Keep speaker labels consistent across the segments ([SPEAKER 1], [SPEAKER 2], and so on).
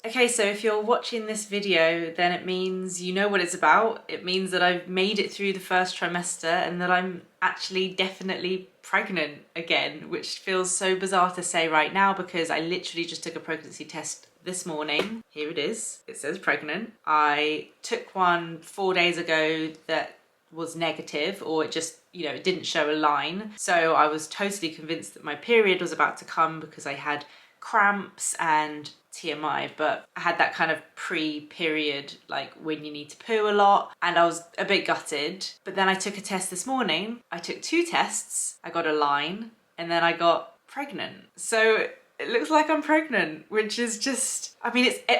[SPEAKER 1] Okay, so if you're watching this video, then it means you know what it's about. It means that I've made it through the first trimester and that I'm actually definitely pregnant again, which feels so bizarre to say right now because I literally just took a pregnancy test this morning. Here it is. It says pregnant. I took one 4 days ago that was negative, or it just, it didn't show a line. So I was totally convinced that my period was about to come because I had cramps and TMI, but I had that kind of pre-period, like when you need to poo a lot, and I was a bit gutted. But then I took a test this morning. I took 2 tests, I got a line, and then I got pregnant. So it looks like I'm pregnant, which is just,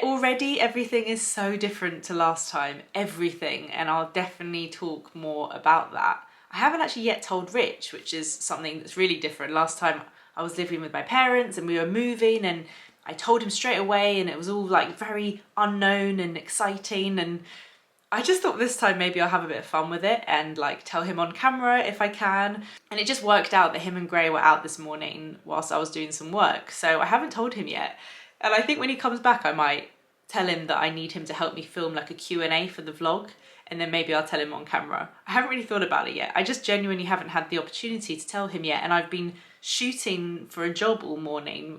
[SPEAKER 1] already everything is so different to last time, everything, and I'll definitely talk more about that. I haven't actually yet told Rich, which is something that's really different. Last time I was living with my parents and we were moving, and I told him straight away, and it was all like very unknown and exciting, and I just thought this time maybe I'll have a bit of fun with it and like tell him on camera if I can. And it just worked out that him and Gray were out this morning whilst I was doing some work, so I haven't told him yet. And I think when he comes back I might tell him that I need him to help me film like a Q&A for the vlog, and then maybe I'll tell him on camera. I haven't really thought about it yet. I just genuinely haven't had the opportunity to tell him yet, and I've been shooting for a job all morning.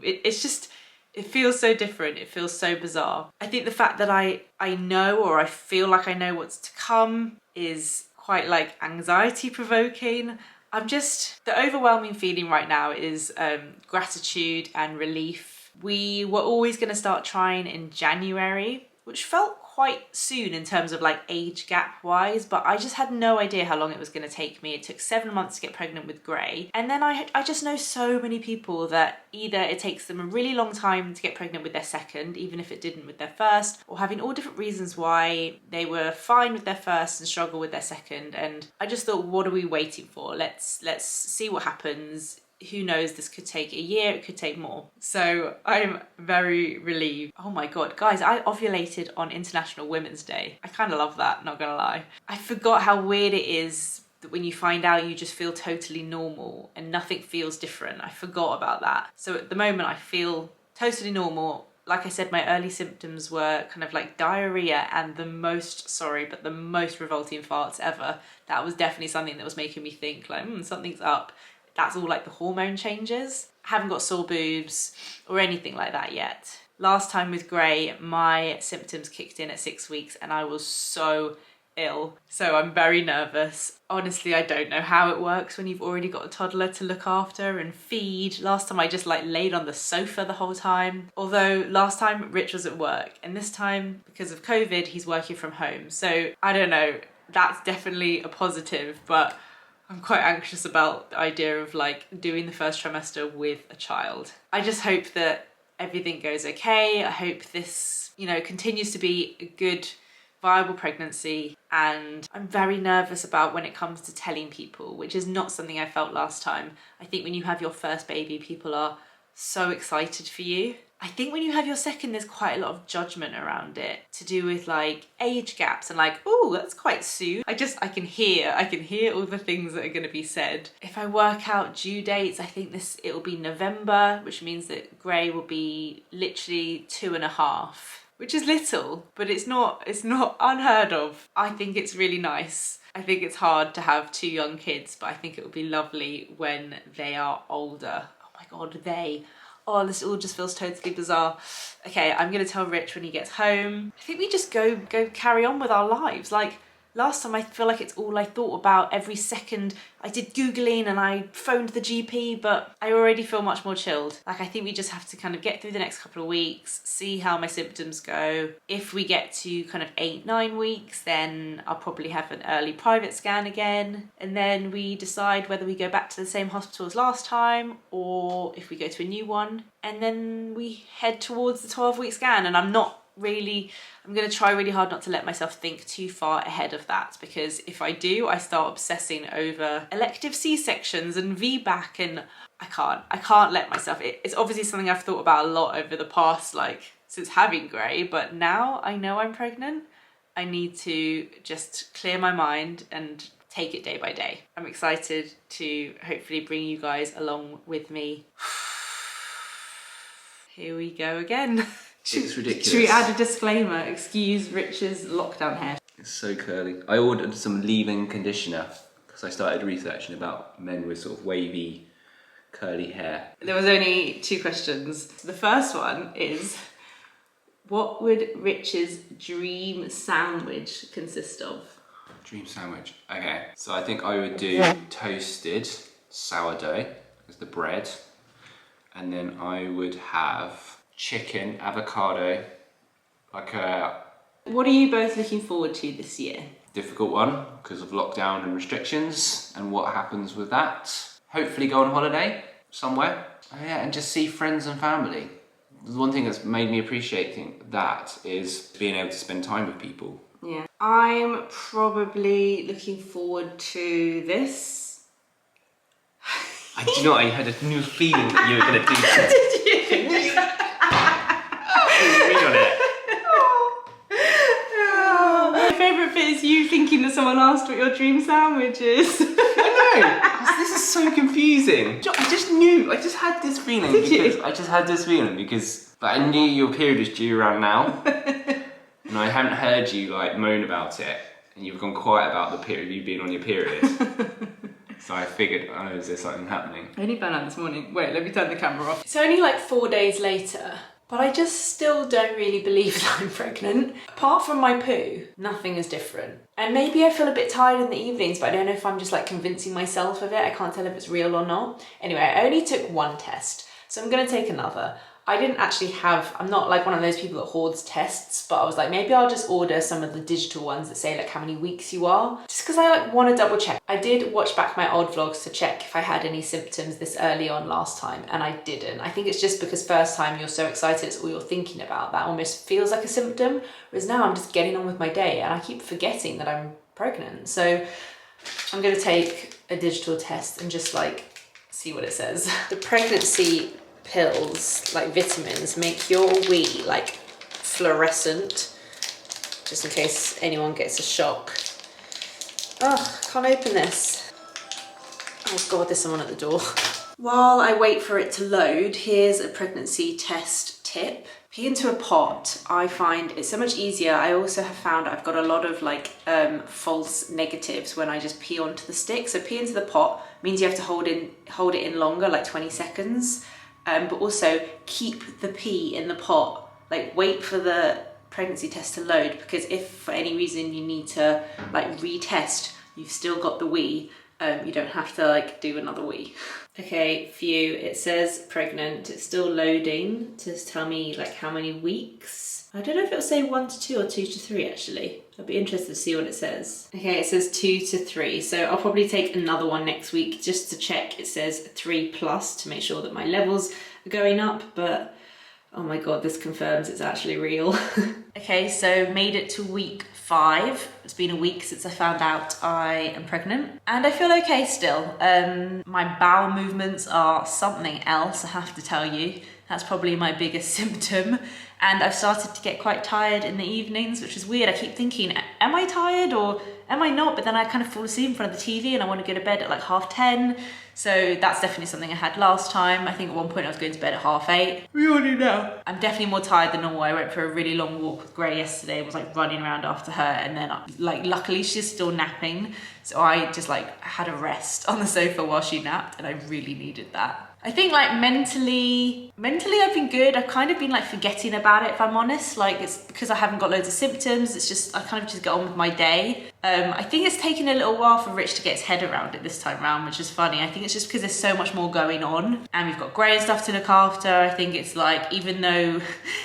[SPEAKER 1] It feels so different. It feels so bizarre. I think the fact that I know, or I feel like I know what's to come, is quite like anxiety provoking. The overwhelming feeling right now is gratitude and relief. We were always going to start trying in January, which felt quite soon in terms of like age gap wise, but I just had no idea how long it was going to take me. It took 7 months to get pregnant with Gray, and then I just know so many people that either it takes them a really long time to get pregnant with their second, even if it didn't with their first, or having all different reasons why they were fine with their first and struggle with their second. And I just thought, what are we waiting for? Let's see what happens. Who knows, this could take a year, it could take more. So I'm very relieved. Oh my God, guys, I ovulated on International Women's Day. I kind of love that, not gonna lie. I forgot how weird it is that when you find out you just feel totally normal and nothing feels different. I forgot about that. So at the moment I feel totally normal. Like I said, my early symptoms were kind of like diarrhea and the most revolting farts ever. That was definitely something that was making me think like, something's up. That's all like the hormone changes. I haven't got sore boobs or anything like that yet. Last time with Gray, my symptoms kicked in at 6 weeks and I was so ill. So I'm very nervous. Honestly, I don't know how it works when you've already got a toddler to look after and feed. Last time I just like laid on the sofa the whole time. Although last time Rich was at work, and this time because of COVID, he's working from home. So I don't know, that's definitely a positive, but I'm quite anxious about the idea of like doing the first trimester with a child. I just hope that everything goes okay. I hope this, continues to be a good, viable pregnancy. And I'm very nervous about when it comes to telling people, which is not something I felt last time. I think when you have your first baby, people are so excited for you. I think when you have your second, there's quite a lot of judgment around it to do with like age gaps and like, oh, that's quite soon. I can hear all the things that are going to be said. If I work out due dates, I think it'll be November, which means that Gray will be literally 2.5, which is little, but it's not unheard of. I think it's really nice. I think it's hard to have 2 young kids, but I think it will be lovely when they are older. Oh my God, Oh, this all just feels totally bizarre. Okay, I'm gonna tell Rich when he gets home. I think we just go carry on with our lives. Like last time, I feel like it's all I thought about every second. I did Googling and I phoned the GP, but I already feel much more chilled. Like I think we just have to kind of get through the next couple of weeks, see how my symptoms go. If we get to kind of 8-9 weeks, then I'll probably have an early private scan again. And then we decide whether we go back to the same hospital as last time or if we go to a new one. And then we head towards the 12-week scan. And I'm going to try really hard not to let myself think too far ahead of that, because if I do, I start obsessing over elective C-sections and VBAC, and I can't let myself. It's obviously something I've thought about a lot over the past, since having Gray, but now I know I'm pregnant. I need to just clear my mind and take it day by day. I'm excited to hopefully bring you guys along with me. Here we go again.
[SPEAKER 2] It's ridiculous.
[SPEAKER 1] Should we add a disclaimer? Excuse Rich's lockdown hair.
[SPEAKER 2] It's so curly. I ordered some leave-in conditioner because I started researching about men with sort of wavy, curly hair.
[SPEAKER 1] There was only 2 questions. The first one is, what would Rich's dream sandwich consist of?
[SPEAKER 2] Dream sandwich. Okay, so I think I would do toasted sourdough as the bread, and then I would have chicken, avocado, like a...
[SPEAKER 1] What are you both looking forward to this year?
[SPEAKER 2] Difficult one because of lockdown and restrictions and what happens with that. Hopefully go on holiday somewhere. Oh yeah, and just see friends and family. The one thing that's made me appreciate that is being able to spend time with people.
[SPEAKER 1] Yeah. I'm probably looking forward to this.
[SPEAKER 2] I do not, I had a new feeling that you were going to do that.
[SPEAKER 1] Did you?
[SPEAKER 2] Read on it.
[SPEAKER 1] My favourite bit is you thinking that someone asked what your dream sandwich is.
[SPEAKER 2] I know, this is so confusing. I just knew, I just had this feeling because I knew your period was due around now. And I hadn't heard you like moan about it, and you've gone quiet about the period, you being on your period. So I figured, oh, is there something happening?
[SPEAKER 1] I only found out this morning. Wait, let me turn the camera off. It's only like 4 days later, but I just still don't really believe that I'm pregnant. Apart from my poo, nothing is different. And maybe I feel a bit tired in the evenings, but I don't know if I'm just like convincing myself of it. I can't tell if it's real or not. Anyway, I only took 1 test, so I'm gonna take another. I didn't actually have, I'm not like one of those people that hoards tests, but I was like, maybe I'll just order some of the digital ones that say like how many weeks you are, just because I like want to double check. I did watch back my old vlogs to check if I had any symptoms this early on last time, and I didn't. I think it's just because first time you're so excited, it's all you're thinking about. That almost feels like a symptom, whereas now I'm just getting on with my day and I keep forgetting that I'm pregnant. So I'm going to take a digital test and just like see what it says. The pregnancy pills, like vitamins, make your wee like fluorescent, just in case anyone gets a shock. Oh, can't open this. Oh god, there's someone at the door. While I wait for it to load, here's a pregnancy test tip. Pee into a pot, I find it's so much easier. I also have found I've got a lot of like false negatives when I just pee onto the stick. So pee into the pot means you have to hold it in longer, like 20 seconds. But also keep the pee in the pot, like wait for the pregnancy test to load, because if for any reason you need to like retest, you've still got the wee, you don't have to like do another wee. Okay, phew, it says pregnant, it's still loading to tell me like how many weeks. I don't know if it'll say 1 to 2 or 2 to 3 actually. I'll be interested to see what it says. Okay, it says 2 to 3, so I'll probably take another one next week just to check. It says 3+ to make sure that my levels are going up, but oh my god, this confirms it's actually real. Okay, so made it to week 5. It's been a week since I found out I am pregnant, and I feel okay still. My bowel movements are something else, I have to tell you. That's probably my biggest symptom. And I've started to get quite tired in the evenings, which is weird. I keep thinking, am I tired or am I not? But then I kind of fall asleep in front of the TV and I want to go to bed at like 10:30. So that's definitely something I had last time. I think at one point I was going to bed at 8:30. We already know. I'm definitely more tired than normal. I went for a really long walk with Gray yesterday and was like running around after her. And then like luckily she's still napping. So I just like had a rest on the sofa while she napped, and I really needed that. I think like mentally I've been good. I've kind of been like forgetting about it, if I'm honest. Like it's because I haven't got loads of symptoms. It's just, I kind of just get on with my day. I think it's taken a little while for Rich to get his head around it this time around, which is funny. I think it's just because there's so much more going on and we've got Gray and stuff to look after. I think it's like, even though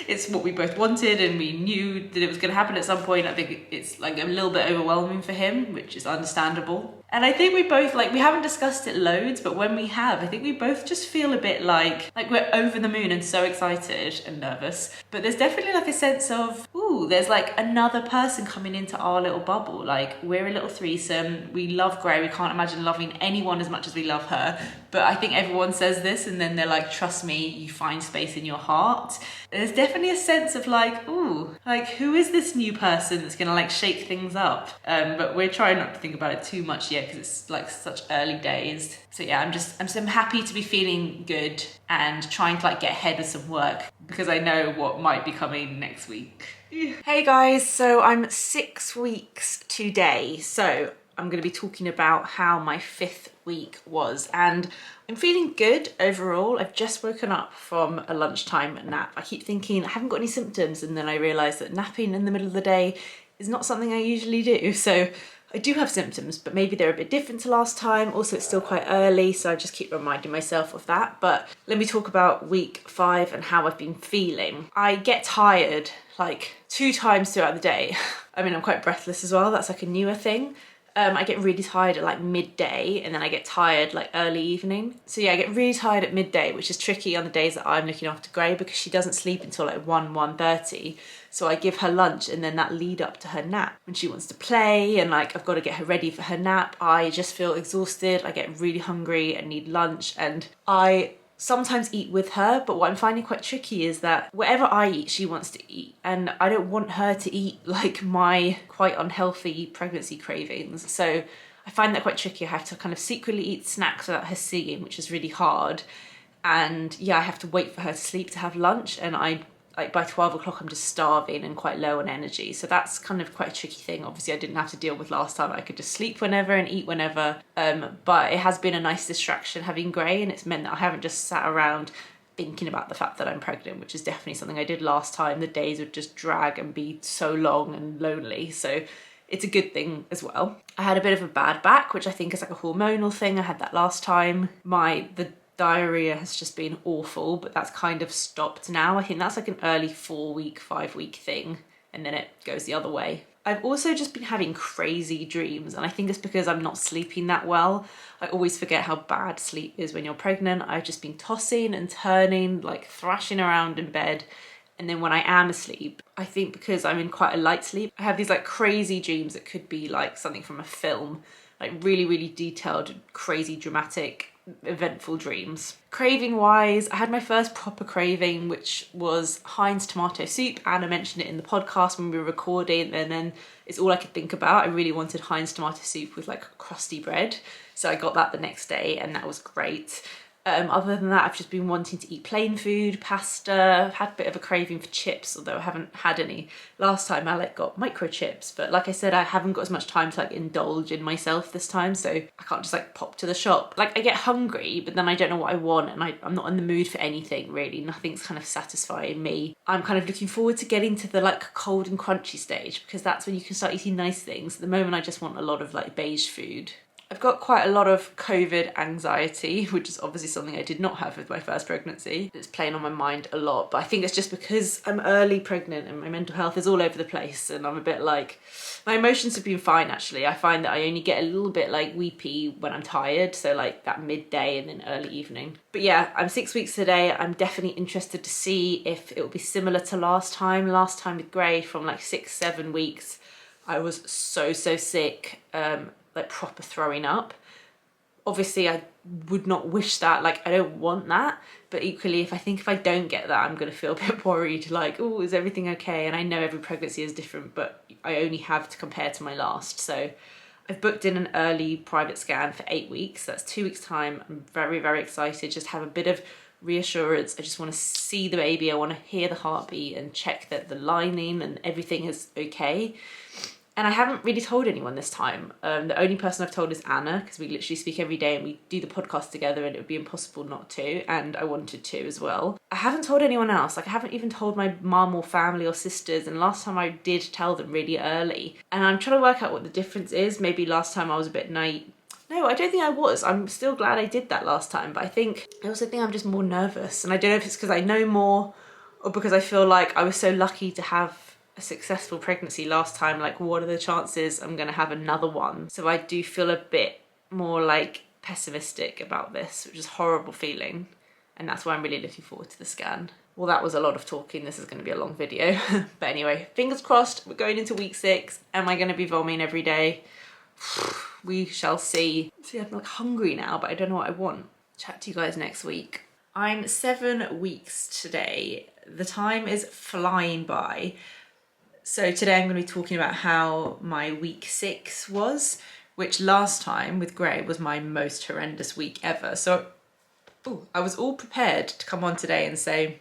[SPEAKER 1] it's what we both wanted and we knew that it was going to happen at some point, I think it's like a little bit overwhelming for him, which is understandable. And I think we both, like, we haven't discussed it loads, but when we have, I think we both just feel a bit like we're over the moon and so excited and nervous. But there's definitely like a sense of, ooh, there's like another person coming into our little bubble. Like, we're a little threesome. We love Gray. We can't imagine loving anyone as much as we love her. But I think everyone says this and then they're like, trust me, you find space in your heart. There's definitely a sense of like, ooh, like who is this new person that's gonna like shake things up? But we're trying not to think about it too much yet because it's like such early days. So yeah, I'm happy to be feeling good and trying to like get ahead with some work because I know what might be coming next week. Hey guys, so I'm 6 weeks today, so I'm going to be talking about how my 5th week was, and I'm feeling good overall. I've just woken up from a lunchtime nap. I keep thinking I haven't got any symptoms, and then I realise that napping in the middle of the day is not something I usually do. So I do have symptoms, but maybe they're a bit different to last time. Also, it's still quite early, so I just keep reminding myself of that. But let me talk about week 5 and how I've been feeling. I get tired like 2 times throughout the day. I mean, I'm quite breathless as well. That's like a newer thing. I get really tired at like midday, and then I get tired like early evening. So yeah, I get really tired at midday, which is tricky on the days that I'm looking after Gray because she doesn't sleep until like 1:30. So I give her lunch and then that lead up to her nap when she wants to play, and like I've got to get her ready for her nap. I just feel exhausted. I get really hungry and need lunch, and I sometimes eat with her, but what I'm finding quite tricky is that whatever I eat, she wants to eat, and I don't want her to eat like my quite unhealthy pregnancy cravings. So I find that quite tricky. I have to kind of secretly eat snacks without her seeing, which is really hard. And yeah, I have to wait for her to sleep to have lunch, and I like by 12 o'clock I'm just starving and quite low on energy. So that's kind of quite a tricky thing. Obviously I didn't have to deal with last time. I could just sleep whenever and eat whenever. But it has been a nice distraction having Gray, and it's meant that I haven't just sat around thinking about the fact that I'm pregnant, which is definitely something I did last time. The days would just drag and be so long and lonely. So it's a good thing as well. I had a bit of a bad back, which I think is like a hormonal thing. I had that last time. The diarrhea has just been awful, but that's kind of stopped now. I think that's like an early 4-week, 5-week thing, and then it goes the other way. I've also just been having crazy dreams, and I think it's because I'm not sleeping that well. I always forget how bad sleep is when you're pregnant. I've just been tossing and turning, like thrashing around in bed. And then when I am asleep, I think because I'm in quite a light sleep, I have these like crazy dreams that could be like something from a film, like really, really detailed, crazy, dramatic, eventful dreams. Craving wise, I had my first proper craving, which was Heinz tomato soup. Anna mentioned it in the podcast when we were recording, and then it's all I could think about. I really wanted Heinz tomato soup with like crusty bread, so I got that the next day, and that was great. Other than that, I've just been wanting to eat plain food, pasta. I've had a bit of a craving for chips, although I haven't had any. Last time I got microchips, but like I said, I haven't got as much time to like indulge in myself this time, so I can't just like pop to the shop. Like I get hungry, but then I don't know what I want, and I'm not in the mood for anything really. Nothing's kind of satisfying me. I'm kind of looking forward to getting to the like cold and crunchy stage, because that's when you can start eating nice things. At the moment, I just want a lot of like beige food. I've got quite a lot of COVID anxiety, which is obviously something I did not have with my first pregnancy. It's playing on my mind a lot, but I think it's just because I'm early pregnant and my mental health is all over the place, and I'm a bit like, my emotions have been fine actually. I find that I only get a little bit like weepy when I'm tired, so like that midday and then early evening. But yeah, I'm 6 weeks today. I'm definitely interested to see if it will be similar to last time. Last time with Gray, from like 6-7 weeks, I was so sick. Like proper throwing up. Obviously I would not wish that, like I don't want that, but equally if I don't get that, I'm gonna feel a bit worried, like, oh, is everything okay? And I know every pregnancy is different, but I only have to compare to my last. So I've booked in an early private scan for 8 weeks. That's 2 weeks time. I'm very excited, just have a bit of reassurance. I just want to see the baby. I want to hear the heartbeat and check that the lining and everything is okay. And I haven't really told anyone this time. The only person I've told is Anna, because we literally speak every day and we do the podcast together, and it would be impossible not to, and I wanted to as well. I haven't told anyone else. Like I haven't even told my mum or family or sisters, and last time I did tell them really early. And I'm trying to work out what the difference is. Maybe last time I was a bit naive. No, I don't think I was. I'm still glad I did that last time, but I also think I'm just more nervous, and I don't know if it's because I know more or because I feel like I was so lucky to have a successful pregnancy last time. Like, what are the chances I'm gonna have another one? So I do feel a bit more like pessimistic about this, which is a horrible feeling, and that's why I'm really looking forward to the scan. Well, that was a lot of talking. This is going to be a long video. But anyway, fingers crossed, we're going into week 6. Am I going to be vomiting every day? We shall see. See, I'm like hungry now, but I don't know what I want. Chat to you guys next week. I'm 7 weeks today. The time is flying by. So today I'm going to be talking about how my week 6 was, which last time with Gray was my most horrendous week ever. So I was all prepared to come on today and say,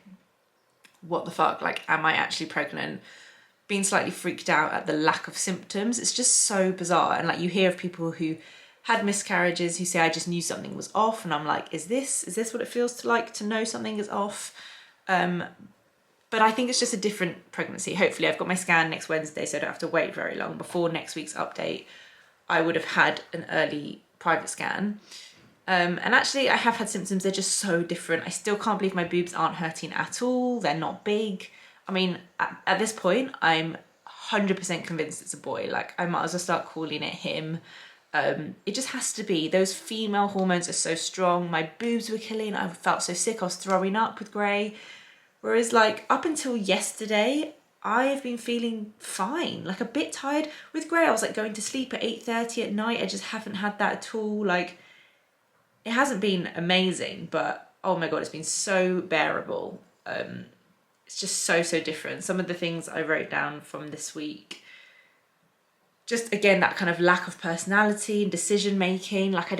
[SPEAKER 1] what the fuck, like, am I actually pregnant? Being slightly freaked out at the lack of symptoms. It's just so bizarre. And like, you hear of people who had miscarriages who say, I just knew something was off. And I'm like, is this what it feels to know something is off? But I think it's just a different pregnancy. Hopefully I've got my scan next Wednesday, so I don't have to wait very long. Before next week's update, I would have had an early private scan. And actually I have had symptoms, they're just so different. I still can't believe my boobs aren't hurting at all. They're not big. I mean, at this point, I'm 100% convinced it's a boy. Like, I might as well start calling it him. It just has to be. Those female hormones are so strong. My boobs were killing. I felt so sick. I was throwing up with Gray. Whereas, like, up until yesterday, I've been feeling fine. Like, a bit tired. With Gray, I was, like, going to sleep at 8:30 at night. I just haven't had that at all. Like, it hasn't been amazing, but, oh my God, it's been so bearable. It's just so different. Some of the things I wrote down from this week, just again, that kind of lack of personality and decision making. Like, I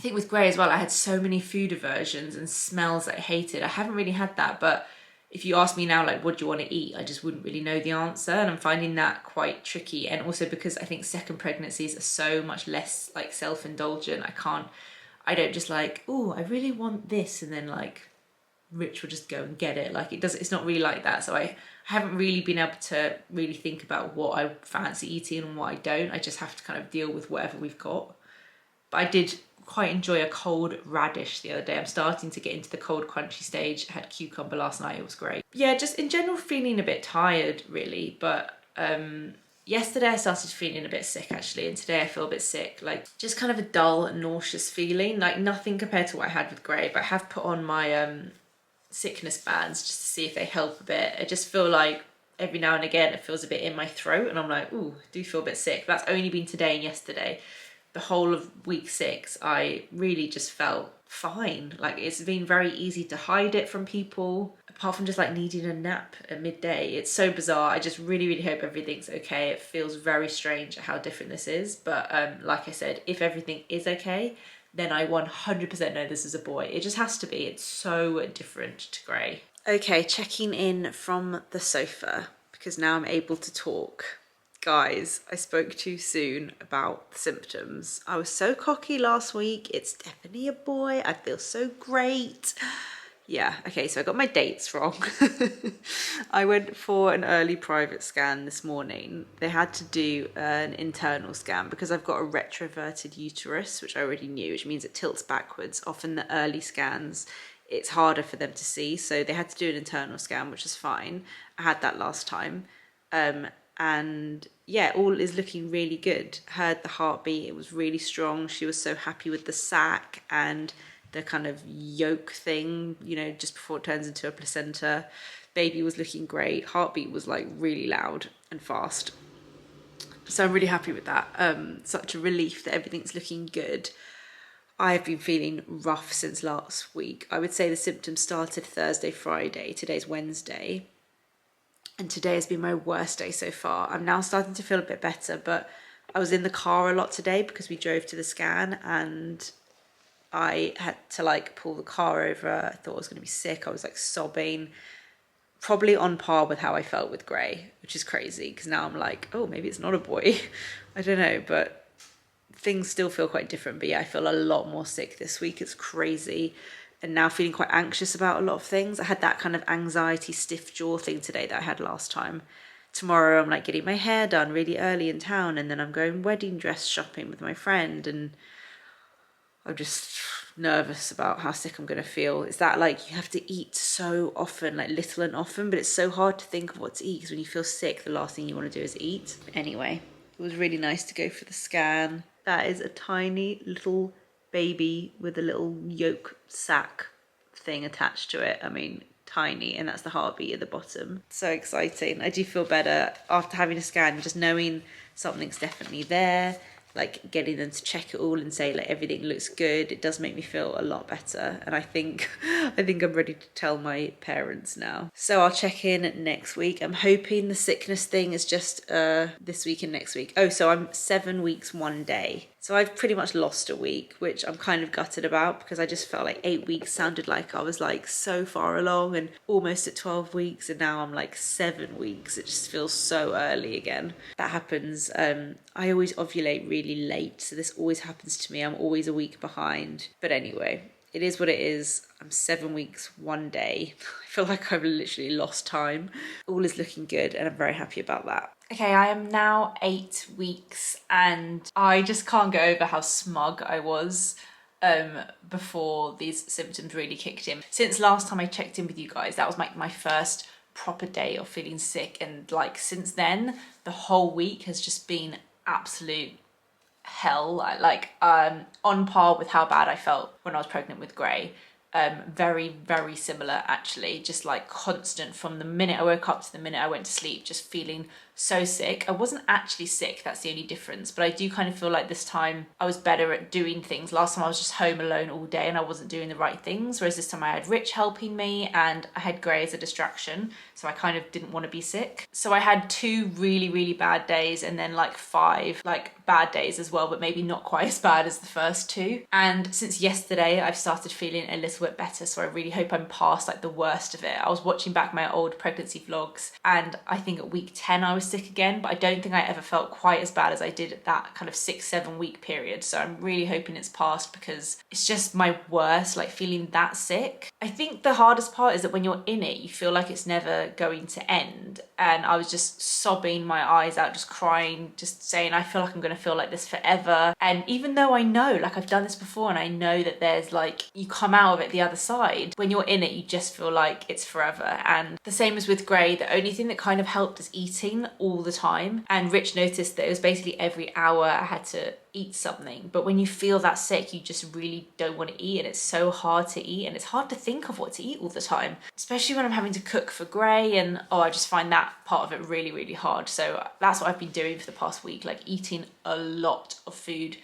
[SPEAKER 1] think with Gray as well, I had so many food aversions and smells that I hated. I haven't really had that, but if you ask me now, like, what do you want to eat? I just wouldn't really know the answer. And I'm finding that quite tricky. And also because I think second pregnancies are so much less like self-indulgent. I don't just like, oh, I really want this. And then like, Rich will just go and get it. Like, it's not really like that. So I haven't really been able to really think about what I fancy eating and what I don't. I just have to kind of deal with whatever we've got. But I did quite enjoy a cold radish the other day. I'm starting to get into the cold crunchy stage. I had cucumber last night, it was great. Yeah, just in general feeling a bit tired really, but yesterday I started feeling a bit sick actually, and today I feel a bit sick, like just kind of a dull and nauseous feeling, like nothing compared to what I had with Gray, but I have put on my sickness bands just to see if they help a bit. I just feel like every now and again it feels a bit in my throat and I'm like, ooh, I do feel a bit sick. That's only been today and yesterday. The whole of week 6 I really just felt fine. Like, it's been very easy to hide it from people, apart from just like needing a nap at midday. It's so bizarre. I just really hope everything's okay. It feels very strange how different this is, but like I said, if everything is okay, then I 100% know this is a boy. It just has to be. It's so different to Gray. Okay, checking in from the sofa because now I'm able to talk. Guys, I spoke too soon about the symptoms. I was so cocky last week. It's definitely a boy. I feel so great. Yeah, okay, so I got my dates wrong. I went for an early private scan this morning. They had to do an internal scan because I've got a retroverted uterus, which I already knew, which means it tilts backwards. Often the early scans, it's harder for them to see, so they had to do an internal scan, which is fine. I had that last time. And yeah, all is looking really good. Heard the heartbeat, it was really strong. She was so happy with the sac and the kind of yolk thing, you know, just before it turns into a placenta. Baby was looking great. Heartbeat was like really loud and fast. So I'm really happy with that. Such a relief that everything's looking good. I've been feeling rough since last week. I would say the symptoms started Thursday, Friday. Today's Wednesday. And today has been my worst day so far. I'm now starting to feel a bit better, but I was in the car a lot today because we drove to the scan and I had to like pull the car over. I thought I was going to be sick. I was like sobbing, probably on par with how I felt with Gray, which is crazy because now I'm like, oh, maybe it's not a boy. I don't know, but things still feel quite different. But yeah, I feel a lot more sick this week. It's crazy. And now feeling quite anxious about a lot of things. I had that kind of anxiety, stiff jaw thing today that I had last time. Tomorrow I'm like getting my hair done really early in town and then I'm going wedding dress shopping with my friend and I'm just nervous about how sick I'm going to feel. It's that like you have to eat so often, like little and often, but it's so hard to think of what to eat because when you feel sick, the last thing you want to do is eat. Anyway, it was really nice to go for the scan. That is a tiny little baby with a little yolk sac thing attached to it. I mean, tiny, and that's the heartbeat at the bottom. So exciting. I do feel better after having a scan, just knowing something's definitely there, like getting them to check it all and say like everything looks good. It does make me feel a lot better, and I think I'm ready to tell my parents now. So I'll check in next week. I'm hoping the sickness thing is just this week and next week. Oh, so I'm 7 weeks 1 day. So I've pretty much lost a week, which I'm kind of gutted about because I just felt like 8 weeks sounded like I was like so far along and almost at 12 weeks, and now I'm like 7 weeks. It just feels so early again. That happens. I always ovulate really late, so this always happens to me. I'm always a week behind. But anyway, it is what it is. I'm 7 weeks, 1 day. I feel like I've literally lost time. All is looking good and I'm very happy about that. Okay, I am now 8 weeks and I just can't get over how smug I was before these symptoms really kicked in. Since last time I checked in with you guys, that was my first proper day of feeling sick, and like since then, the whole week has just been absolute hell. Like on par with how bad I felt when I was pregnant with Gray. Very, very similar actually, just like constant from the minute I woke up to the minute I went to sleep, just feeling so sick. I wasn't actually sick, that's the only difference, but I do kind of feel like this time I was better at doing things. Last time I was just home alone all day and I wasn't doing the right things, whereas this time I had Rich helping me and I had Gray as a distraction, so I kind of didn't want to be sick. So I had 2 really, really bad days and then like 5 like bad days as well, but maybe not quite as bad as the first 2. And since yesterday I've started feeling a little bit better, so I really hope I'm past like the worst of it. I was watching back my old pregnancy vlogs and I think at week 10 I was sick again, but I don't think I ever felt quite as bad as I did at that kind of 6-7 week period. So I'm really hoping it's past because it's just my worst, like feeling that sick. I think the hardest part is that when you're in it, you feel like it's never going to end. And I was just sobbing my eyes out, just crying, just saying, I feel like I'm going to feel like this forever. And even though I know, like I've done this before and I know that there's like, you come out of it the other side, when you're in it, you just feel like it's forever. And the same as with Gray, the only thing that kind of helped is eating all the time. And Rich noticed that it was basically every hour I had to eat something. But when you feel that sick, you just really don't want to eat, and it's so hard to eat and it's hard to think of what to eat all the time, especially when I'm having to cook for Gray. And I just find that part of it really, really hard. So that's what I've been doing for the past week, like eating a lot of food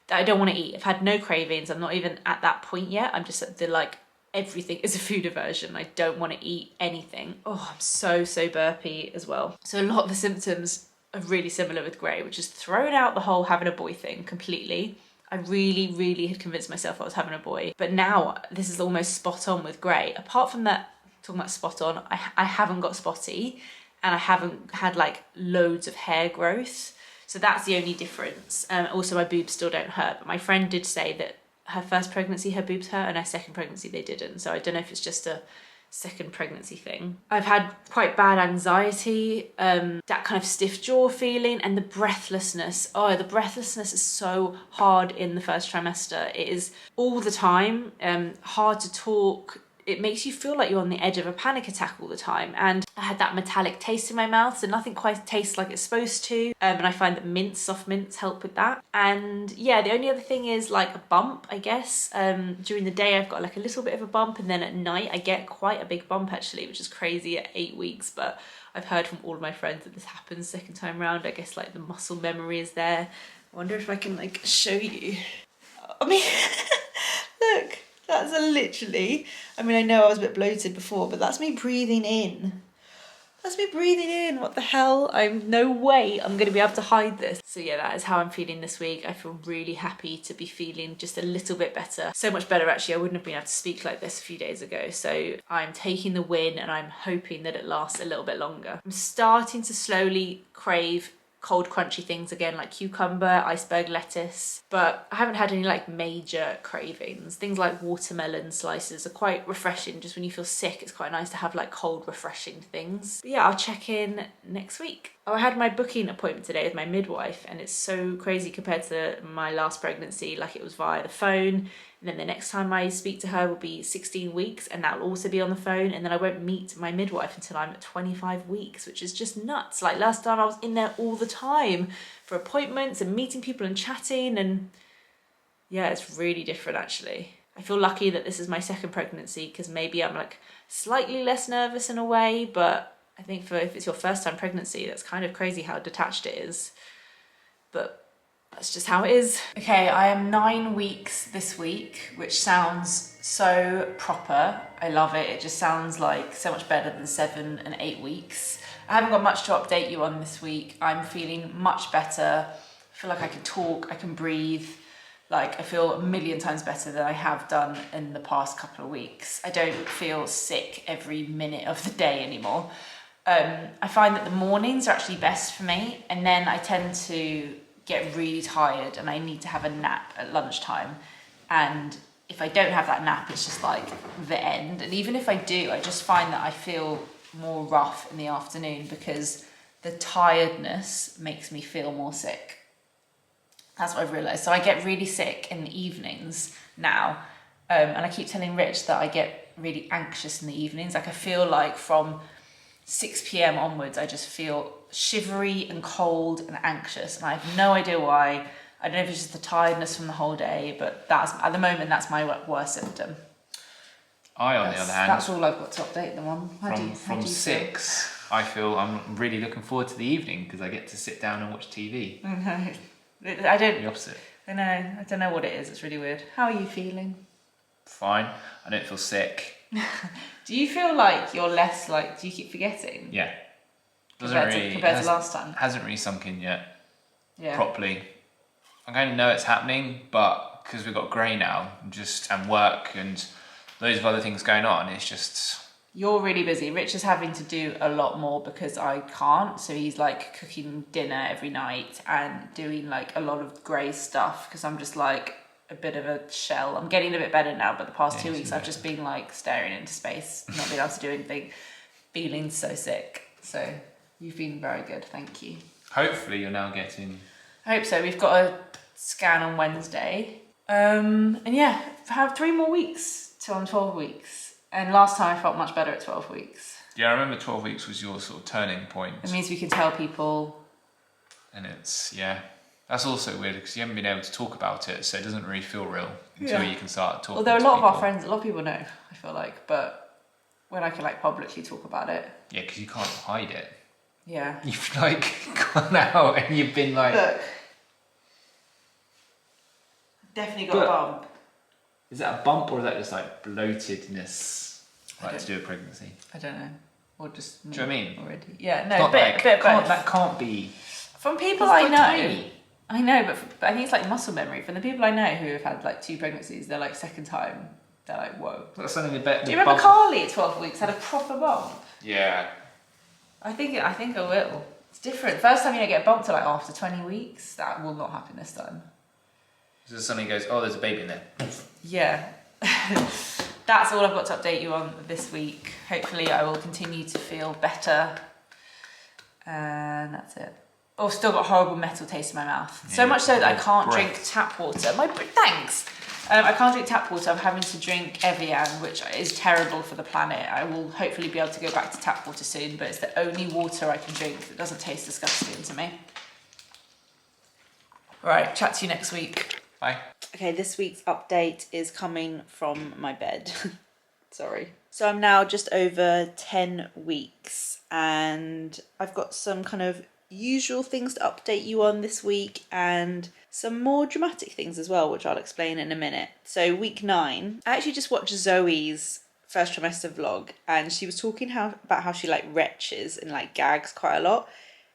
[SPEAKER 1] that I don't want to eat. I've had no cravings. I'm not even at that point yet. I'm just at the like, everything is a food aversion. I don't want to eat anything. Oh, I'm so burpy as well. So a lot of the symptoms are really similar with Gray, which has thrown out the whole having a boy thing completely. I really had convinced myself I was having a boy, but now this is almost spot on with Gray. Apart from that, talking about spot on, I haven't got spotty and I haven't had like loads of hair growth. So that's the only difference. Also my boobs still don't hurt, but my friend did say that her first pregnancy her boobs hurt and her second pregnancy they didn't. So I don't know if it's just a second pregnancy thing. I've had quite bad anxiety, that kind of stiff jaw feeling, and the breathlessness. Oh, the breathlessness is so hard in the first trimester. It is all the time, hard to talk. It makes you feel like you're on the edge of a panic attack all the time. And I had that metallic taste in my mouth, so nothing quite tastes like it's supposed to. And I find that mints, soft mints help with that. And yeah, the only other thing is like a bump, I guess. During the day, I've got like a little bit of a bump, and then at night I get quite a big bump actually, which is crazy at 8 weeks. But I've heard from all of my friends that this happens second time round. I guess like the muscle memory is there. I wonder if I can like show you. I mean, look. That's literally, I mean, I know I was a bit bloated before, but that's me breathing in. That's me breathing in. What the hell? No way I'm going to be able to hide this. So yeah, that is how I'm feeling this week. I feel really happy to be feeling just a little bit better. So much better, actually. I wouldn't have been able to speak like this a few days ago. So I'm taking the win and I'm hoping that it lasts a little bit longer. I'm starting to slowly crave cold crunchy things again, like cucumber, iceberg lettuce, but I haven't had any like major cravings. Things like watermelon slices are quite refreshing. Just when you feel sick, it's quite nice to have like cold refreshing things. But yeah, I'll check in next week. Oh, I had my booking appointment today with my midwife, and it's so crazy compared to my last pregnancy. Like, it was via the phone, and then the next time I speak to her will be 16 weeks, and that will also be on the phone, and then I won't meet my midwife until I'm at 25 weeks, which is just nuts. Like, last time I was in there all the time for appointments and meeting people and chatting, and yeah, it's really different actually. I feel lucky that this is my second pregnancy, because maybe I'm like slightly less nervous in a way, but I think if it's your first time pregnancy, that's kind of crazy how detached it is. But that's just how it is. Okay, I am 9 weeks this week, which sounds so proper. I love it. It just sounds like so much better than 7 and 8 weeks. I haven't got much to update you on this week. I'm feeling much better. I feel like I can talk, I can breathe. Like I feel a million times better than I have done in the past couple of weeks. I don't feel sick every minute of the day anymore. I find that the mornings are actually best for me, and then I tend to get really tired and I need to have a nap at lunchtime. And if I don't have that nap, it's just like the end. And even if I do, I just find that I feel more rough in the afternoon because the tiredness makes me feel more sick. That's what I've realised. So I get really sick in the evenings now. And I keep telling Rich that I get really anxious in the evenings. Like I feel like from 6 p.m. onwards, I just feel shivery and cold and anxious. And I have no idea why. I don't know if it's just the tiredness from the whole day, but that's at the moment, that's my worst symptom.
[SPEAKER 2] On the other hand,
[SPEAKER 1] that's all I've got to update them on.
[SPEAKER 2] From 6, I feel I'm really looking forward to the evening because I get to sit down and watch TV.
[SPEAKER 1] I don't.
[SPEAKER 2] The opposite.
[SPEAKER 1] I don't know what it is. It's really weird. How are you feeling?
[SPEAKER 2] Fine. I don't feel sick.
[SPEAKER 1] Do you feel like you're less like? Do you keep forgetting?
[SPEAKER 2] Yeah.
[SPEAKER 1] Compared to last time.
[SPEAKER 2] Hasn't really sunk in yet.
[SPEAKER 1] Yeah.
[SPEAKER 2] Properly. I kind of know it's happening, but because we've got Gray now, and work and loads of other things going on, it's just.
[SPEAKER 1] You're really busy. Rich is having to do a lot more because I can't. So he's like cooking dinner every night and doing like a lot of Gray stuff because I'm just like a bit of a shell. I'm getting a bit better now, but the past 2 weeks I've just been like staring into space, not being able to do anything, feeling so sick. So you've been very good. Thank you.
[SPEAKER 2] Hopefully you're now getting.
[SPEAKER 1] I hope so. We've got a scan on Wednesday. And yeah, have 3 more weeks till I'm 12 weeks. And last time I felt much better at 12 weeks.
[SPEAKER 2] Yeah, I remember 12 weeks was your sort of turning point.
[SPEAKER 1] It means we can tell people.
[SPEAKER 2] And that's also weird because you haven't been able to talk about it, so it doesn't really feel real until you can start talking.
[SPEAKER 1] Although a lot of our friends, a lot of people know, I feel like, but when I can like publicly talk about it.
[SPEAKER 2] Yeah, because you can't hide it.
[SPEAKER 1] Yeah.
[SPEAKER 2] You've like gone out and you've been like.
[SPEAKER 1] Look. Definitely got a bump.
[SPEAKER 2] Is that a bump or is that just like bloatedness? Like to do with pregnancy?
[SPEAKER 1] I don't know. Or just me.
[SPEAKER 2] Do you know what I mean?
[SPEAKER 1] Already. Yeah, no, bit both.
[SPEAKER 2] That can't be.
[SPEAKER 1] From people I know. Tiny. I know, but I think it's like muscle memory. From the people I know who have had like 2 pregnancies, they're like second time, they're like, whoa.
[SPEAKER 2] That's something do
[SPEAKER 1] you remember Carly at 12 weeks had a proper bump?
[SPEAKER 2] Yeah.
[SPEAKER 1] I think I will. It's different. First time you don't get a bump till like after 20 weeks. That will not happen this time.
[SPEAKER 2] So somebody goes, oh, there's a baby in there.
[SPEAKER 1] Yeah. That's all I've got to update you on this week. Hopefully I will continue to feel better. And that's it. Oh, still got a horrible metal taste in my mouth. Yeah, so much so that I can't drink tap water. Thanks! I can't drink tap water. I'm having to drink Evian, which is terrible for the planet. I will hopefully be able to go back to tap water soon, but it's the only water I can drink that doesn't taste disgusting to me. Right, chat to you next week.
[SPEAKER 2] Bye.
[SPEAKER 1] Okay, this week's update is coming from my bed. Sorry. So I'm now just over 10 weeks and I've got some kind of usual things to update you on this week and some more dramatic things as well, which I'll explain in a minute. So week 9, I actually just watched Zoe's first trimester vlog and she was talking about how she like retches and like gags quite a lot.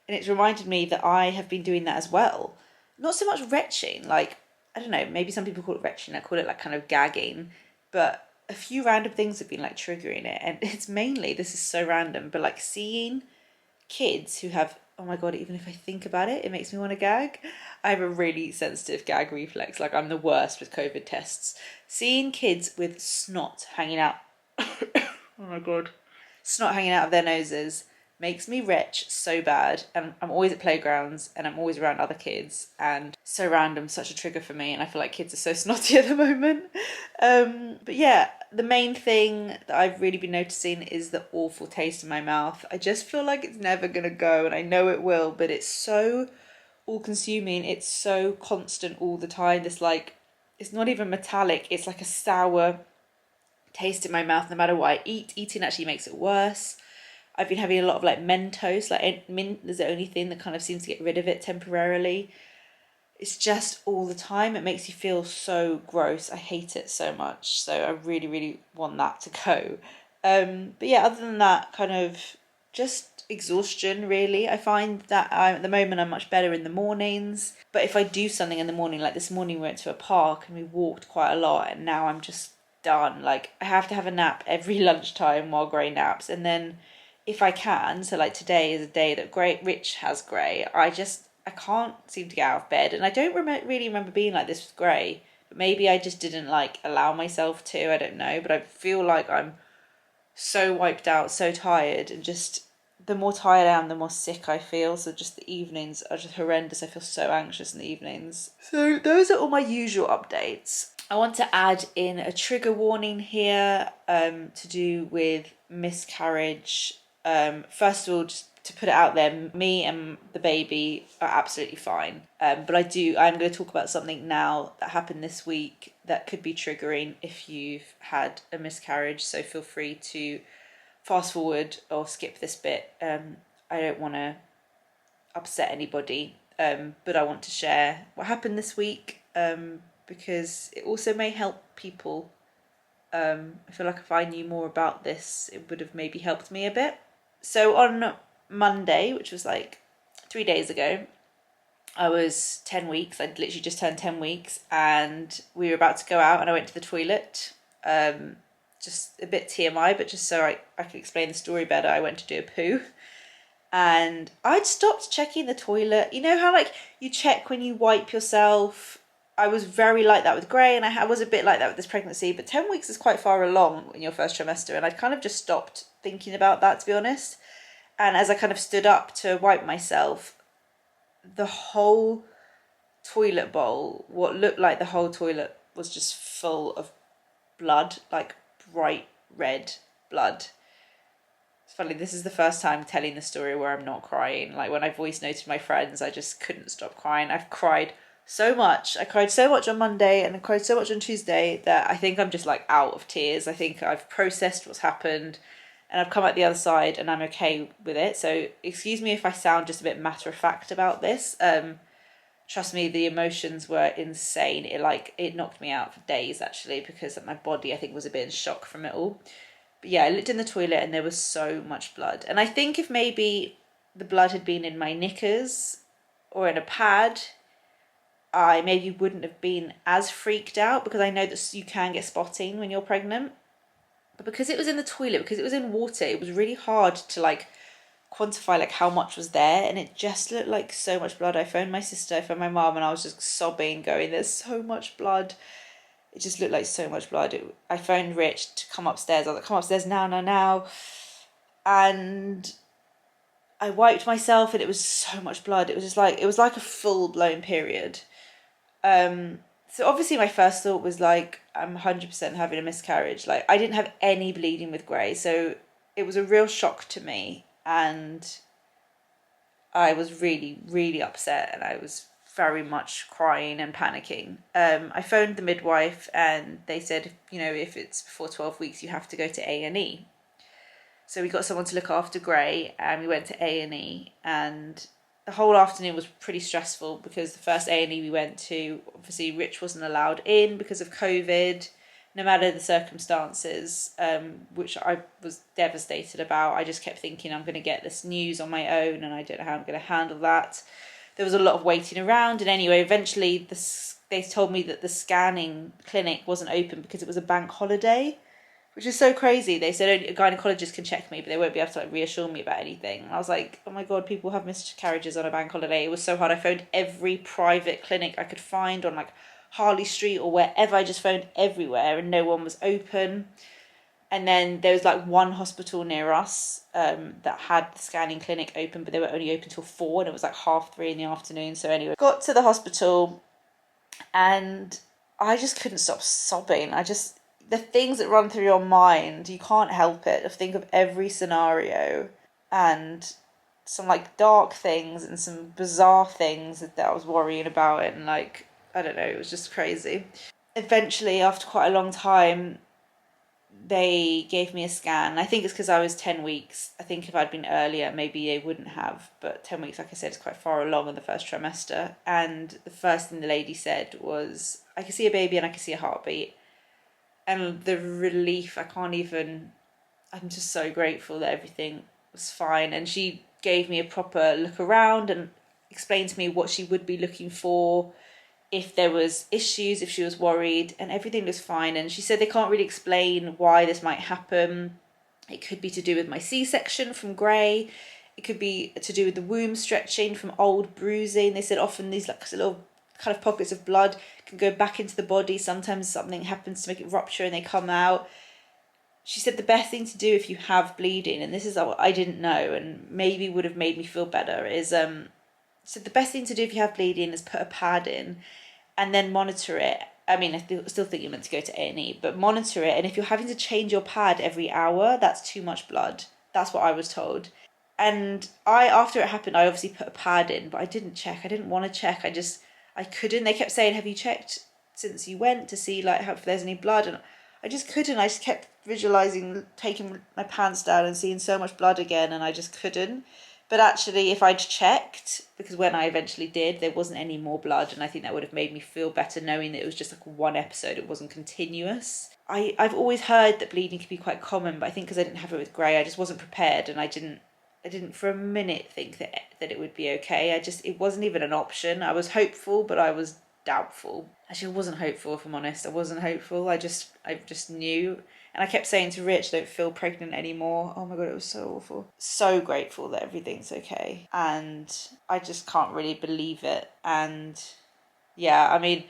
[SPEAKER 1] And it's reminded me that I have been doing that as well. Not so much retching, like, I don't know, maybe some people call it retching, I call it like kind of gagging, but a few random things have been like triggering it. And it's mainly, this is so random, but like seeing kids who have, oh my God, even if I think about it, it makes me want to gag. I have a really sensitive gag reflex, like I'm the worst with COVID tests. Seeing kids with snot hanging out, oh my God, snot hanging out of their noses makes me retch so bad. And I'm always at playgrounds and I'm always around other kids and so random, such a trigger for me. And I feel like kids are so snotty at the moment. But yeah, the main thing that I've really been noticing is the awful taste in my mouth. I just feel like it's never gonna go and I know it will, but it's so all consuming. It's so constant all the time. This like, it's not even metallic. It's like a sour taste in my mouth no matter what I eat. Eating actually makes it worse. I've been having a lot of like Mentos, like mint is the only thing that kind of seems to get rid of it temporarily. It's just all the time. It makes you feel so gross. I hate it so much. So I really, really want that to go. But yeah, other than that, kind of just exhaustion, really. I find that at the moment I'm much better in the mornings, but if I do something in the morning, like this morning we went to a park and we walked quite a lot, and now I'm just done. Like, I have to have a nap every lunchtime while Gray naps, and then if I can, so like today is a day that Rich has Gray, I can't seem to get out of bed, and I don't really remember being like this with Gray, but maybe I just didn't like allow myself to, I don't know, but I feel like I'm so wiped out, so tired, and just the more tired I am, the more sick I feel. So just the evenings are just horrendous. I feel so anxious in the evenings. So those are all my usual updates. I want to add in a trigger warning here to do with miscarriage. First of all, just to put it out there, me and the baby are absolutely fine. But I'm going to talk about something now that happened this week that could be triggering if you've had a miscarriage. So feel free to fast forward or skip this bit. I don't want to upset anybody, but I want to share what happened this week because it also may help people. I feel like if I knew more about this, it would have maybe helped me a bit. So on Monday, which was like 3 days ago, I was 10 weeks. I'd literally just turned 10 weeks, and we were about to go out, and I went to the toilet. Just a bit TMI, but just so I could explain the story better, I went to do a poo. And I'd stopped checking the toilet. You know how like you check when you wipe yourself? I was very like that with Gray, and I was a bit like that with this pregnancy, but 10 weeks is quite far along in your first trimester, and I'd kind of just stopped thinking about that, to be honest. And as I kind of stood up to wipe myself, the whole toilet bowl, what looked like the whole toilet, was just full of blood, like bright red blood. It's funny, this is the first time telling the story where I'm not crying. Like when I voice noted my friends, I just couldn't stop crying. I've cried so much. I cried so much on Monday and I cried so much on Tuesday that I think I'm just like out of tears. I think I've processed what's happened and I've come out the other side and I'm okay with it. So excuse me if I sound just a bit matter of fact about this. Trust me, the emotions were insane. It knocked me out for days actually, because my body I think was a bit in shock from it all. But yeah, I looked in the toilet and there was so much blood. And I think if maybe the blood had been in my knickers or in a pad, I maybe wouldn't have been as freaked out, because I know that you can get spotting when you're pregnant. But because it was in the toilet, because it was in water, it was really hard to like quantify like how much was there, and it just looked like so much blood. I phoned my sister, I phoned my mum, and I was just sobbing, going, there's so much blood. It just looked like so much blood. I phoned Rich to come upstairs. I was like, come upstairs now. And I wiped myself and it was so much blood. It was like a full-blown period. So obviously my first thought was like, I'm 100% having a miscarriage. Like I didn't have any bleeding with Gray, so it was a real shock to me. And I was really, really upset, and I was very much crying and panicking. I phoned the midwife and they said, if it's before 12 weeks, you have to go to A&E. So we got someone to look after Gray and we went to A&E, and the whole afternoon was pretty stressful because the first A&E we went to, obviously Rich wasn't allowed in because of COVID, no matter the circumstances, which I was devastated about. I just kept thinking I'm going to get this news on my own and I don't know how I'm going to handle that. There was a lot of waiting around, and anyway, eventually they told me that the scanning clinic wasn't open because it was a bank holiday, which is so crazy. They said only a gynecologist can check me, but they won't be able to like reassure me about anything. And I was like, oh my God, people have miscarriages on a bank holiday. It was so hard. I phoned every private clinic I could find on like Harley Street or wherever. I just phoned everywhere and no one was open. And then there was like one hospital near us that had the scanning clinic open, but they were only open till 4 and it was like 3:30 in the afternoon. So anyway, got to the hospital and I just couldn't stop sobbing. The things that run through your mind, you can't help it. I think of every scenario and some like dark things and some bizarre things that I was worrying about, and like, I don't know, it was just crazy. Eventually, after quite a long time, they gave me a scan. I think it's because I was 10 weeks. I think if I'd been earlier, maybe they wouldn't have. But 10 weeks, like I said, is quite far along in the first trimester. And the first thing the lady said was, I can see a baby and I can see a heartbeat. And the relief, I'm just so grateful that everything was fine. And she gave me a proper look around and explained to me what she would be looking for, if there was issues, if she was worried, and everything was fine. And she said they can't really explain why this might happen. It could be to do with my C-section from Gray. It could be to do with the womb stretching from old bruising. They said often these like little kind of pockets of blood can go back into the body. Sometimes something happens to make it rupture and they come out. She said the best thing to do if you have bleeding, and this is what I didn't know and maybe would have made me feel better, is so the best thing to do if you have bleeding is put a pad in and then monitor it. I mean, I still think you're meant to go to A&E, but monitor it. And if you're having to change your pad every hour, that's too much blood. That's what I was told. And after it happened, I obviously put a pad in, but I didn't check. I didn't want to check. I couldn't. They kept saying, have you checked since you went to see like if there's any blood? And I just couldn't. I just kept visualizing taking my pants down and seeing so much blood again, and I just couldn't. But actually, if I'd checked, because when I eventually did, there wasn't any more blood, and I think that would have made me feel better knowing that it was just like one episode, it wasn't continuous. I've always heard that bleeding can be quite common, but I think because I didn't have it with Gray, I just wasn't prepared, and I didn't for a minute think that it would be okay. It wasn't even an option. I was hopeful, but I was doubtful. Actually, I wasn't hopeful, if I'm honest. I wasn't hopeful. I just knew. And I kept saying to Rich, don't feel pregnant anymore. Oh my God, it was so awful. So grateful that everything's okay. And I just can't really believe it. And yeah, I mean,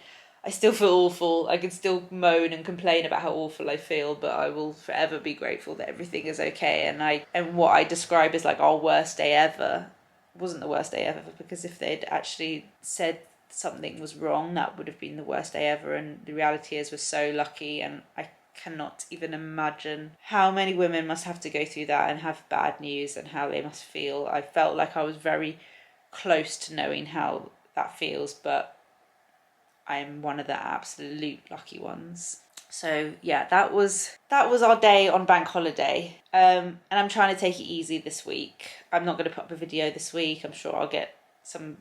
[SPEAKER 1] I still feel awful. I can still moan and complain about how awful I feel, but I will forever be grateful that everything is okay. And what I describe as like our worst day ever wasn't the worst day ever, because if they'd actually said something was wrong, that would have been the worst day ever. And the reality is we're so lucky, and I cannot even imagine how many women must have to go through that and have bad news and how they must feel. I felt like I was very close to knowing how that feels, but I'm one of the absolute lucky ones. So yeah, that was our day on bank holiday, and I'm trying to take it easy this week. I'm not going to put up a video this week. I'm sure I'll get some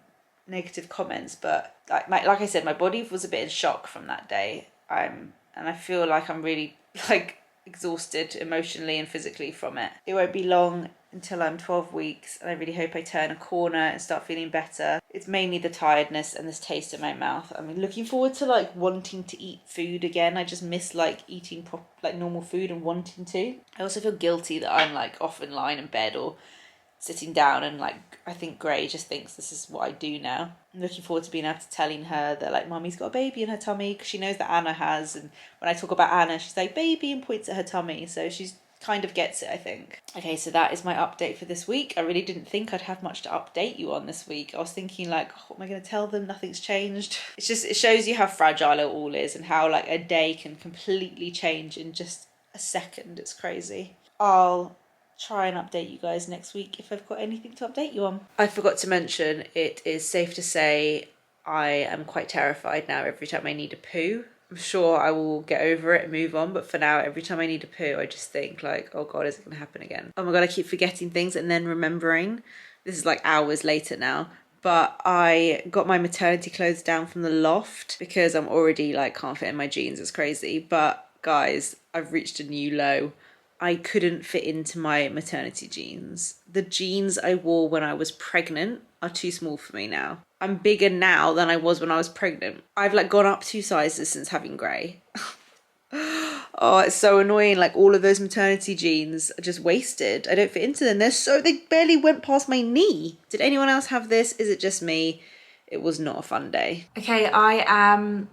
[SPEAKER 1] negative comments, but like I said, my body was a bit in shock from that day. And I feel like I'm really like exhausted emotionally and physically from it. It won't be long until I'm 12 weeks, and I really hope I turn a corner and start feeling better. It's mainly the tiredness and this taste in my mouth. I mean, looking forward to like wanting to eat food again. I just miss like eating like normal food and wanting to. I also feel guilty that I'm like often lying in bed or sitting down, and like I think Gray just thinks this is what I do now. I'm looking forward to being able to telling her that like Mummy's got a baby in her tummy, because she knows that Anna has, and when I talk about Anna she's like baby and points at her tummy, so she's kind of gets it, I think. Okay, so that is my update for this week. I really didn't think I'd have much to update you on this week. I was thinking like, what am I going to tell them? Nothing's changed. It shows you how fragile it all is and how like a day can completely change in just a second. It's crazy. I'll try and update you guys next week if I've got anything to update you on. I forgot to mention, it is safe to say I am quite terrified now every time I need a poo. I'm sure I will get over it and move on, but for now, every time I need a poo, I just think like, oh God, is it going to happen again? Oh my God, I keep forgetting things and then remembering. This is like hours later now, but I got my maternity clothes down from the loft because I'm already like can't fit in my jeans. It's crazy. But guys, I've reached a new low. I couldn't fit into my maternity jeans. The jeans I wore when I was pregnant are too small for me now. I'm bigger now than I was when I was pregnant. I've like gone up 2 sizes since having Gray. Oh, it's so annoying. Like all of those maternity jeans are just wasted. I don't fit into them. They barely went past my knee. Did anyone else have this? Is it just me? It was not a fun day. Okay, I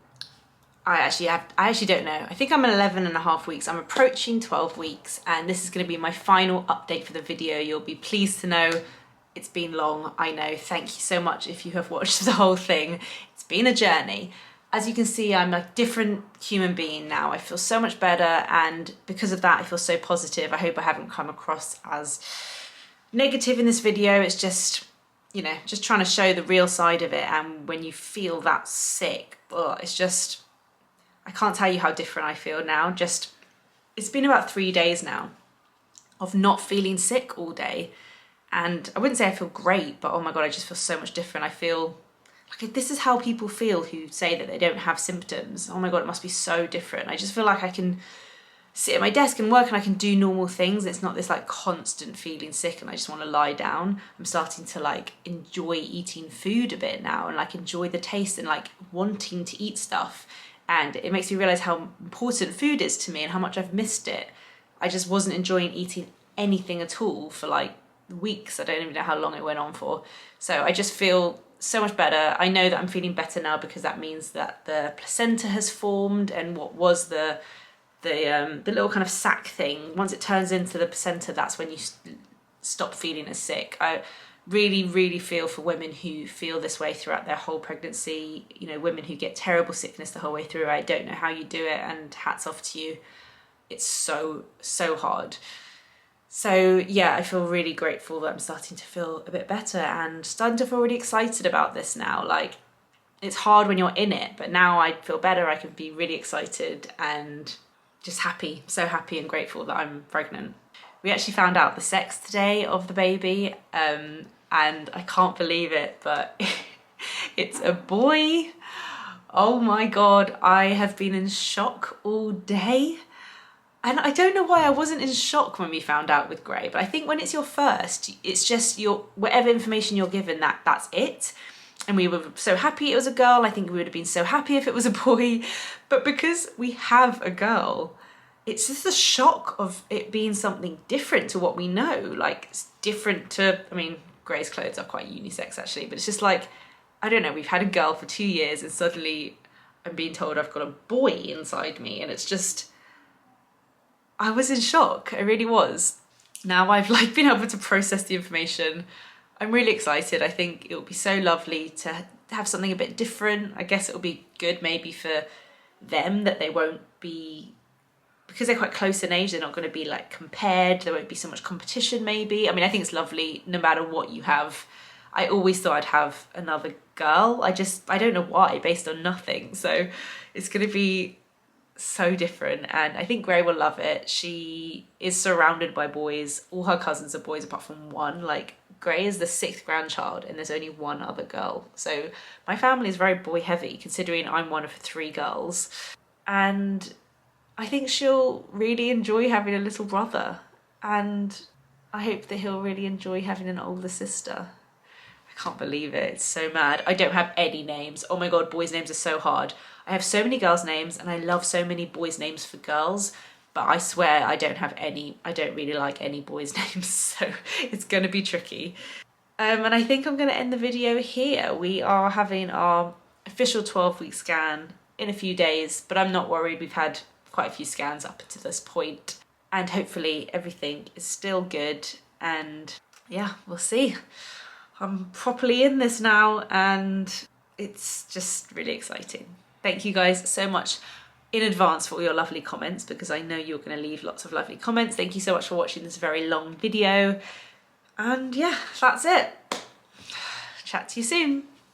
[SPEAKER 1] actually don't know. I think I'm at 11.5 weeks. I'm approaching 12 weeks, and this is going to be my final update for the video. You'll be pleased to know it's been long, I know. Thank you so much if you have watched the whole thing. It's been a journey. As you can see, I'm a different human being now. I feel so much better, and because of that, I feel so positive. I hope I haven't come across as negative in this video. It's just, you know, just trying to show the real side of it. And when you feel that sick, it's just, I can't tell you how different I feel now. Just, it's been about 3 days now of not feeling sick all day. And I wouldn't say I feel great, but oh my God, I just feel so much different. I feel like this is how people feel who say that they don't have symptoms. Oh my God, it must be so different. I just feel like I can sit at my desk and work and I can do normal things. It's not this like constant feeling sick and I just want to lie down. I'm starting to like enjoy eating food a bit now and like enjoy the taste and like wanting to eat stuff. And it makes me realize how important food is to me and how much I've missed it. I just wasn't enjoying eating anything at all for like weeks. I don't even know how long it went on for. So I just feel so much better. I know that I'm feeling better now because that means that the placenta has formed, and what was the little kind of sac thing, once it turns into the placenta, that's when you stop feeling as sick. I really feel for women who feel this way throughout their whole pregnancy, you know, women who get terrible sickness the whole way through. I don't know how you do it, and hats off to you. It's so hard. So yeah, I feel really grateful that I'm starting to feel a bit better and starting to feel really excited about this now. Like, it's hard when you're in it, but now I feel better. I can be really excited and just happy, so happy and grateful that I'm pregnant. We actually found out the sex today of the baby, and I can't believe it, but it's a boy. Oh my God, I have been in shock all day. And I don't know why I wasn't in shock when we found out with Gray, but I think when it's your first, it's just whatever information you're given, that's it. And we were so happy it was a girl. I think we would have been so happy if it was a boy. But because we have a girl, it's just the shock of it being something different to what we know. Like, it's different to, I mean, Gray's clothes are quite unisex actually, but it's just like, I don't know, we've had a girl for 2 years and suddenly I'm being told I've got a boy inside me, and it's just, I was in shock, I really was. Now I've like been able to process the information. I'm really excited. I think it'll be so lovely to have something a bit different. I guess it'll be good maybe for them that they won't be, because they're quite close in age, they're not going to be like compared. There won't be so much competition maybe. I mean, I think it's lovely no matter what you have. I always thought I'd have another girl. I don't know why, based on nothing. So it's going to be so different, and I think Gray will love it. She is surrounded by boys. All her cousins are boys apart from one. Like, Gray is the 6th grandchild and there's only one other girl. So my family is very boy heavy, considering I'm one of 3 girls. And I think she'll really enjoy having a little brother, and I hope that he'll really enjoy having an older sister. I can't believe it, it's so mad. I don't have any names. Oh my God, boys' names are so hard. I have so many girls' names and I love so many boys' names for girls, but I swear I don't have any, I don't really like any boys' names, so it's gonna be tricky. And I think I'm gonna end the video here. We are having our official 12-week scan in a few days, but I'm not worried. We've had quite a few scans up to this point, and hopefully everything is still good, and yeah, we'll see. I'm properly in this now and it's just really exciting. Thank you guys so much in advance for all your lovely comments, because I know you're going to leave lots of lovely comments. Thank you so much for watching this very long video. And yeah, that's it. Chat to you soon.